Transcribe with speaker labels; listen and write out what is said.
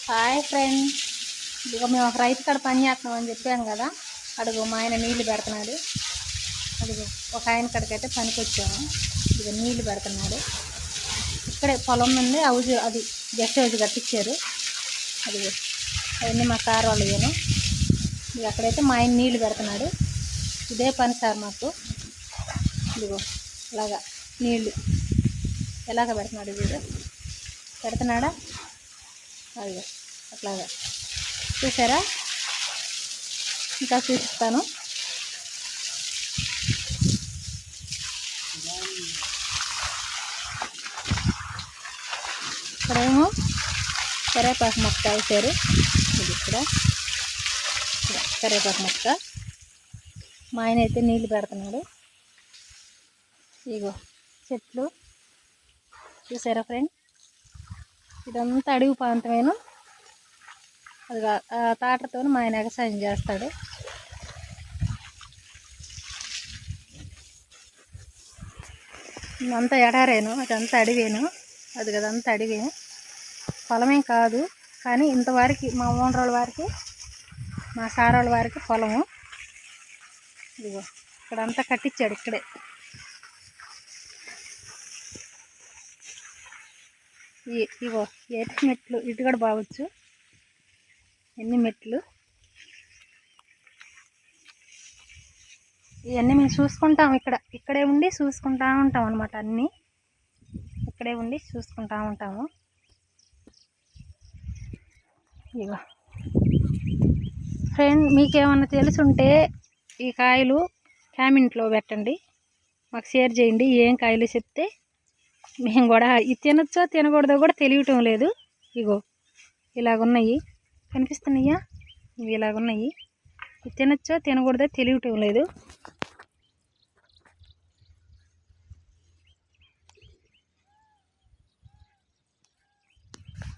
Speaker 1: Hi friend, ఇక మేము ఒక రైతు కాడ పని చేస్తున్నామని చెప్పాను కదా. అడుగు మా ఆయన నీళ్ళు పెడుతున్నాడు. అడుగు ఒక ఆయన కాడికైతే పనికి వచ్చాము. ఇక నీళ్ళు పెడుతున్నాడు. ఇక్కడే పొలం నుండి హౌజ్, అది గెస్ట్ హౌజ్ కట్టించారు. అదిగో అవన్నీ మా సార్ వాళ్ళు ఇవ్వను. ఇక అక్కడైతే మా ఆయన నీళ్ళు పెడుతున్నాడు. ఇదే పని సార్ మాకు. ఇదిగో ఇలాగా నీళ్ళు ఎలాగ పెడుతున్నాడు, వీడు పెడుతున్నాడా? అదిగో అట్లాగా చూసారా? ఇంకా చూపిస్తాను. ఇక్కడేమో కరివేపాకు మొక్క వేసారు. ఇది ఇక్కడ కరివేపాకు మొక్క. మా ఆయన అయితే నీళ్ళు పెడుతున్నాడు. ఇగో చెట్లు చూసారా ఫ్రెండ్? ఇదంతా అడవి ప్రాంతమేను. అది తాటతో మా ఆయన వ్యవసాయం చేస్తాడు. అంతా ఎడారేను, అదంతా అడివేను. అది కదంతా అడివే, పొలమేం కాదు. కానీ ఇంతవరకు మా ఓనర్ వారికి, మా సార్ వాళ్ళ వారికి పొలము. ఇదిగో ఇక్కడంతా కట్టించాడు. ఇక్కడే ఇగో ఎన్ని మెట్లు, ఇటు కూడా బాగొచ్చు. ఎన్ని మెట్లు ఇవన్నీ మేము చూసుకుంటాం. ఇక్కడే ఉండి చూసుకుంటా ఉంటాం అన్నమాట. అన్నీ ఇక్కడే ఉండి చూసుకుంటా ఉంటాము. ఇగో ఫ్రెండ్, మీకేమన్నా తెలుసుంటే ఈ కాయలు కామెంట్లో పెట్టండి, మాకు షేర్ చేయండి. ఏం కాయలు చెప్తే మేము కూడా ఇది తినొచ్చో తినకూడదో కూడా తెలియటం లేదు. ఇగో ఇలాగున్నాయి, కనిపిస్తున్నాయా? ఇవి ఇలాగున్నాయి. ఇది తినొచ్చో తినకూడదో తెలియటం లేదు.